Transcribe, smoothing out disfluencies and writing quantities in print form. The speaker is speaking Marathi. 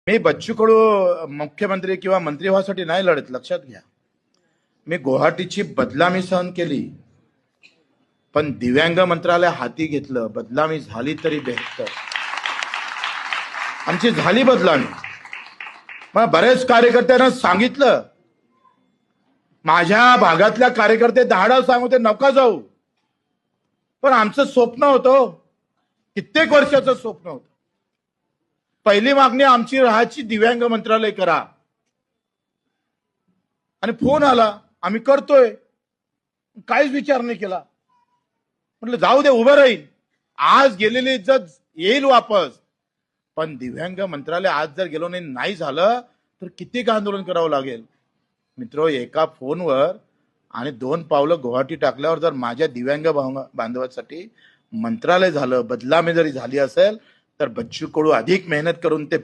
मी बच्चू कडू मुख्यमंत्री किंवा मंत्री व्हासाठी नाही लढत, लक्षात घ्या. मी गुवाहाटीची बदनामी सहन केली, पण दिव्यांग मंत्रालय हाती घेतलं. बदनामी झाली तरी बेहतर. आमची झाली बदनामी. मग बरेच कार्यकर्त्यांना सांगितलं, माझ्या भागातल्या कार्यकर्ते धाडा सांगते नका जाऊ, पण आमचं स्वप्न होतं, कित्येक वर्षाचं स्वप्न होतं. पहिली मागणी आमची राहायची दिव्यांग मंत्रालय करा, आणि फोन आला आम्ही करतोय. काहीच विचार नाही केला. म्हटलं जाऊ दे, उभं राहील. आज गेलेली इज्जत येईल वापस, पण दिव्यांग मंत्रालय आज जर गेलो नाही झालं तर किती आंदोलन करावं लागेल. मित्र, एका फोनवर आणि 2 पावलं गुवाहाटी टाकल्यावर जर माझ्या दिव्यांग बांधवांसाठी मंत्रालय झालं, बदलामी जरी झाली असेल, तर बच्चू कडू अधिक मेहनत करून ते